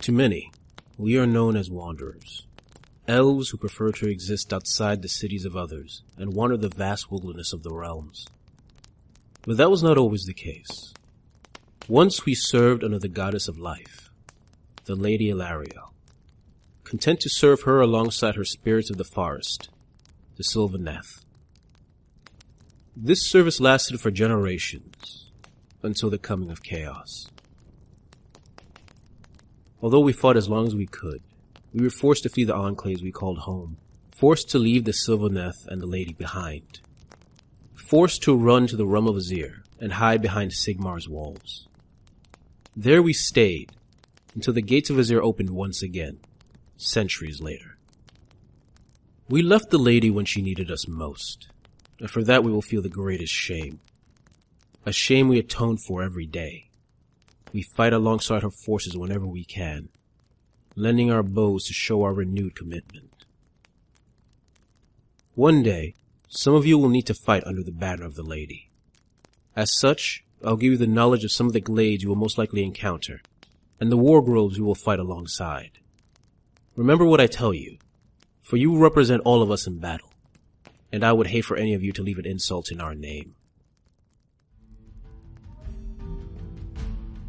To many, we are known as wanderers, elves who prefer to exist outside the cities of others and wander the vast wilderness of the realms. But that was not always the case. Once we served under the goddess of life, the Lady Ilariel, content to serve her alongside her spirits of the forest, the Sylvaneth. This service lasted for generations, until the coming of chaos. Although we fought as long as we could, we were forced to flee the enclaves we called home, forced to leave the Sylvaneth and the Lady behind, forced to run to the realm of Azir and hide behind Sigmar's walls. There we stayed, until the gates of Azir opened once again, centuries later. We left the Lady when she needed us most, and for that we will feel the greatest shame. A shame we atone for every day. We fight alongside her forces whenever we can, lending our bows to show our renewed commitment. One day, some of you will need to fight under the banner of the Lady. As such, I'll give you the knowledge of some of the glades you will most likely encounter, and the Wargroves you will fight alongside. Remember what I tell you, for you represent all of us in battle, and I would hate for any of you to leave an insult in our name.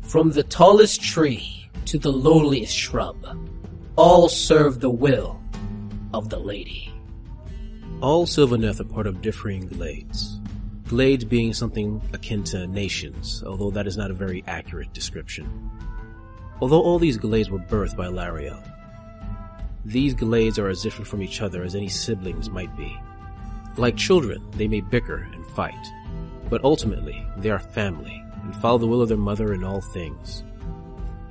From the tallest tree to the lowliest shrub, all serve the will of the Lady. All Sylvaneth are part of differing glades. Glades being something akin to nations, although that is not a very accurate description. Although all these glades were birthed by Ilariel, these glades are as different from each other as any siblings might be. Like children, they may bicker and fight, but ultimately they are family and follow the will of their mother in all things,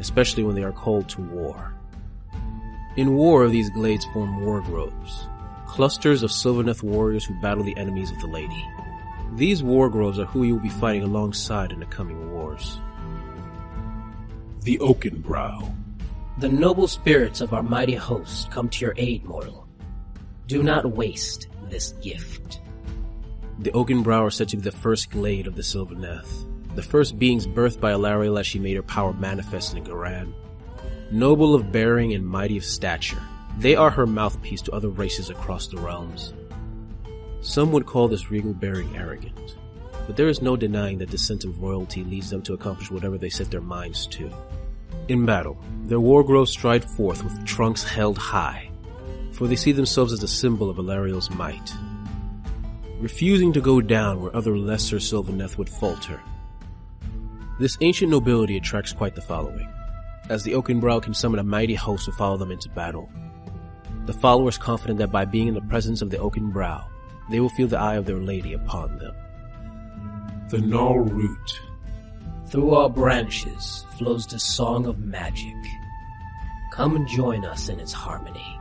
especially when they are called to war. In war, these glades form Wargroves, clusters of Sylvaneth warriors who battle the enemies of the Lady. These Wargroves are who you will be fighting alongside in the coming wars. The Oakenbrow. The noble spirits of our mighty host come to your aid, mortal. Do not waste this gift. The Oakenbrow are said to be the first glade of the Sylvaneth, the first beings birthed by Ilariel as she made her power manifest in Garan. Noble of bearing and mighty of stature, they are her mouthpiece to other races across the realms. Some would call this regal bearing arrogant, but there is no denying that descent of royalty leads them to accomplish whatever they set their minds to. In battle, their Wargroves stride forth with trunks held high, for they see themselves as a symbol of Ilariel's might, refusing to go down where other lesser Sylvaneth would falter. This ancient nobility attracts quite the following, as the Oakenbrow can summon a mighty host to follow them into battle. The followers confident that by being in the presence of the Oakenbrow, they will feel the eye of their Lady upon them. The Gnarl Root. Through our branches flows the song of magic. Come and join us in its harmony.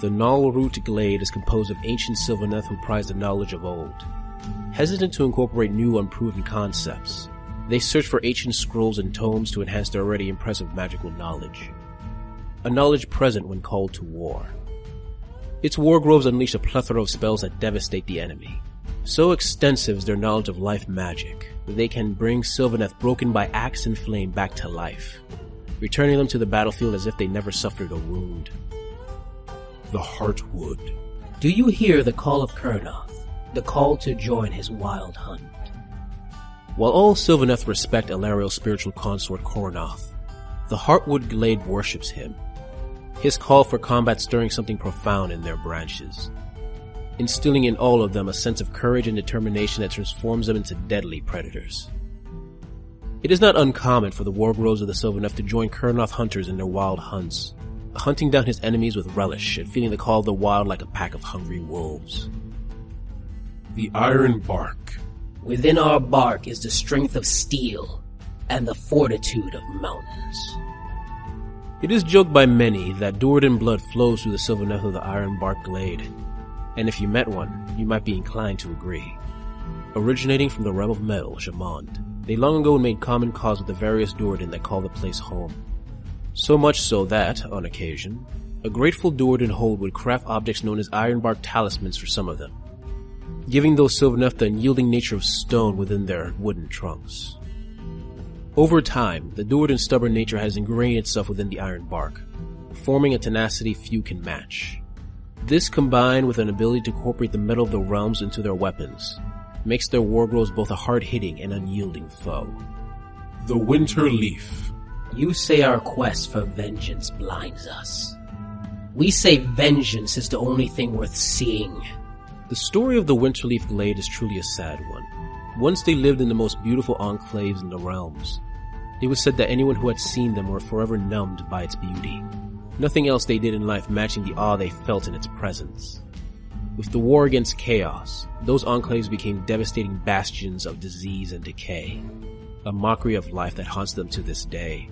The Gnarl Root glade is composed of ancient Sylvaneth who prize the knowledge of old. Hesitant to incorporate new unproven concepts, they search for ancient scrolls and tomes to enhance their already impressive magical knowledge. A knowledge present when called to war. Its Wargroves unleash a plethora of spells that devastate the enemy. So extensive is their knowledge of life magic that they can bring Sylvaneth broken by axe and flame back to life, returning them to the battlefield as if they never suffered a wound. The Heartwood. Do you hear the call of Kurnoth, the call to join his wild hunt? While all Sylvaneth respect Ilariel's spiritual consort Kurnoth, the Heartwood glade worships him, his call for combat stirring something profound in their branches, instilling in all of them a sense of courage and determination that transforms them into deadly predators. It is not uncommon for the Wargroves of the Sylvaneth to join Kurnoth hunters in their wild hunts, hunting down his enemies with relish and feeling the call of the wild like a pack of hungry wolves. The Iron Bark. Within our bark is the strength of steel and the fortitude of mountains. It is joked by many that Duerden blood flows through the Sylvaneth of the Iron Bark glade, and if you met one, you might be inclined to agree. Originating from the realm of metal, Jamond, they long ago made common cause with the various Duerden that call the place home. So much so that, on occasion, a grateful Duerden hold would craft objects known as Iron Bark talismans for some of them, giving those Sylvaneth the unyielding nature of stone within their wooden trunks. Over time, the dour and stubborn nature has ingrained itself within the iron bark, forming a tenacity few can match. This, combined with an ability to incorporate the metal of the realms into their weapons, makes their Wargroves both a hard-hitting and unyielding foe. The Winter Leaf. You say our quest for vengeance blinds us. We say vengeance is the only thing worth seeing. The story of the Winterleaf Glade is truly a sad one. Once they lived in the most beautiful enclaves in the realms. It was said that anyone who had seen them were forever numbed by its beauty. Nothing else they did in life matching the awe they felt in its presence. With the war against chaos, those enclaves became devastating bastions of disease and decay, a mockery of life that haunts them to this day.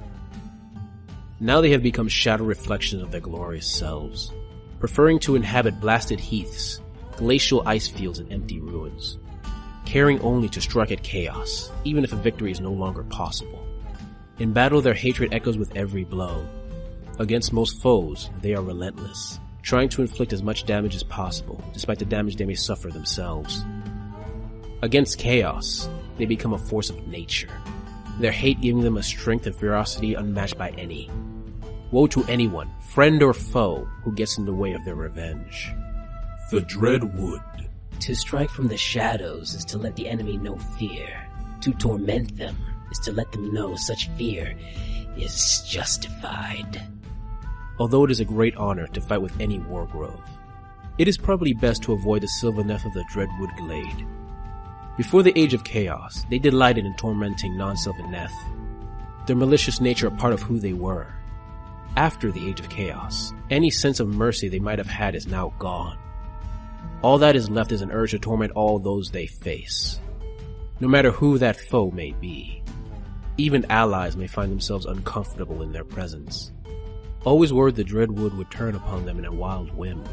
Now they have become shadow reflections of their glorious selves, preferring to inhabit blasted heaths, glacial ice fields, and empty ruins, caring only to strike at chaos, even if a victory is no longer possible. In battle, their hatred echoes with every blow. Against most foes, they are relentless, trying to inflict as much damage as possible, despite the damage they may suffer themselves. Against chaos, they become a force of nature, their hate giving them a strength and ferocity unmatched by any. Woe to anyone, friend or foe, who gets in the way of their revenge. The Dread Wood. To strike from the shadows is to let the enemy know fear. To torment them is to let them know such fear is justified. Although it is a great honor to fight with any Wargrove, it is probably best to avoid the Sylvaneth of the Dreadwood Glade. Before the Age of Chaos, they delighted in tormenting non-Sylvaneth, their malicious nature a part of who they were. After the Age of Chaos, any sense of mercy they might have had is now gone. All that is left is an urge to torment all those they face, no matter who that foe may be. Even allies may find themselves uncomfortable in their presence, always worried the Dreadwood would turn upon them in a wild whim.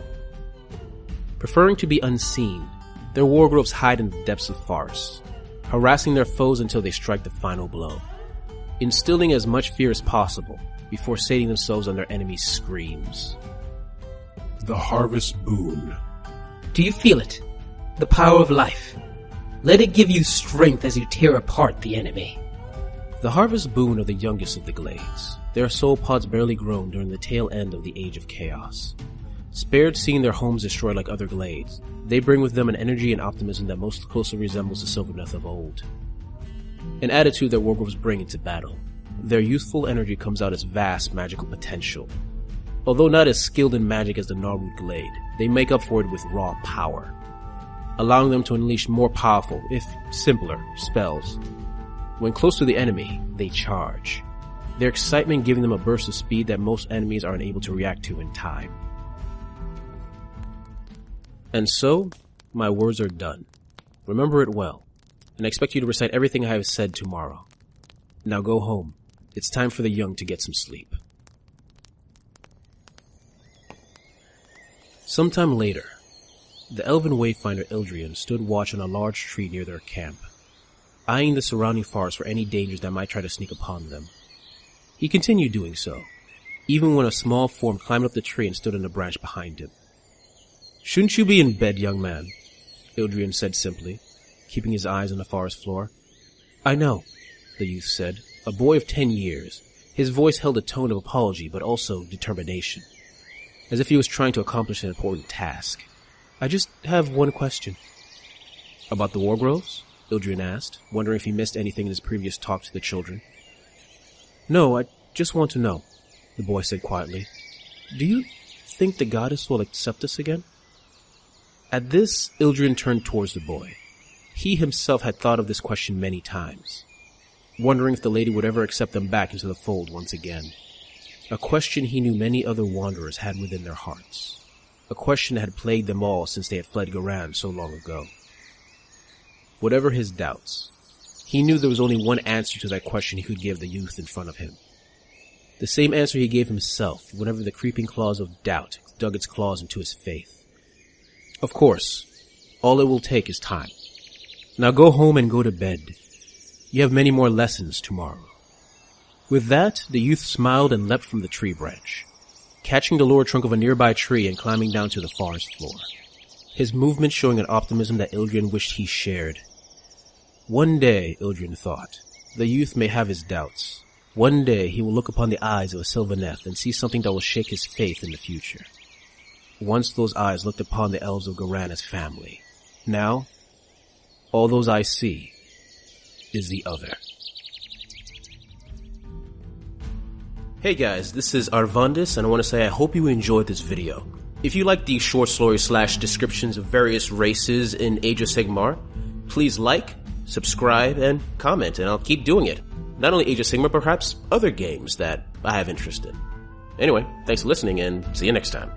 Preferring to be unseen, their Wargroves hide in the depths of forests, harassing their foes until they strike the final blow, instilling as much fear as possible before sating themselves on their enemies' screams. The Harvest Boon. Do you feel it? The power of life. Let it give you strength as you tear apart the enemy. The Harvest Boon are the youngest of the Glades. Their soul pods barely grown during the tail end of the Age of Chaos. Spared seeing their homes destroyed like other Glades, they bring with them an energy and optimism that most closely resembles the Sylvaneth of old. An attitude that Wargroves bring into battle. Their youthful energy comes out as vast magical potential. Although not as skilled in magic as the Gnarlroot Glade, they make up for it with raw power, allowing them to unleash more powerful, if simpler, spells. When close to the enemy, they charge, their excitement giving them a burst of speed that most enemies are unable to react to in time. And so, my words are done. Remember it well, and I expect you to recite everything I have said tomorrow. Now go home. It's time for the young to get some sleep. Sometime later, the elven wayfinder Ildrian stood watch on a large tree near their camp, eyeing the surrounding forest for any dangers that might try to sneak upon them. He continued doing so, even when a small form climbed up the tree and stood on a branch behind him. "Shouldn't you be in bed, young man?" Ildrian said simply, keeping his eyes on the forest floor. "I know," the youth said, a boy of 10 years. His voice held a tone of apology, but also determination, as if he was trying to accomplish an important task. "I just have one question." "About the Wargroves?" Ildrian asked, wondering if he missed anything in his previous talk to the children. "No, I just want to know," the boy said quietly. "Do you think the goddess will accept us again?" At this, Ildrian turned towards the boy. He himself had thought of this question many times, wondering if the lady would ever accept them back into the fold once again. A question he knew many other wanderers had within their hearts. A question that had plagued them all since they had fled Garan so long ago. Whatever his doubts, he knew there was only one answer to that question he could give the youth in front of him. The same answer he gave himself whenever the creeping claws of doubt dug its claws into his faith. Of course, all it will take is time. Now go home and go to bed. You have many more lessons tomorrow. With that, the youth smiled and leapt from the tree branch, catching the lower trunk of a nearby tree and climbing down to the forest floor, his movement showing an optimism that Ildrian wished he shared. One day, Ildrian thought, The youth may have his doubts. One day he will look upon the eyes of a Sylvaneth and see something that will shake his faith in the future. Once those eyes looked upon the elves of Garan as family. Now, all those eyes see is the other. Hey guys, this is Arvandus, and I want to say I hope you enjoyed this video. If you like these short stories / descriptions of various races in Age of Sigmar, please like, subscribe, and comment, and I'll keep doing it. Not only Age of Sigmar, perhaps other games that I have interest in. Anyway, thanks for listening, and see you next time.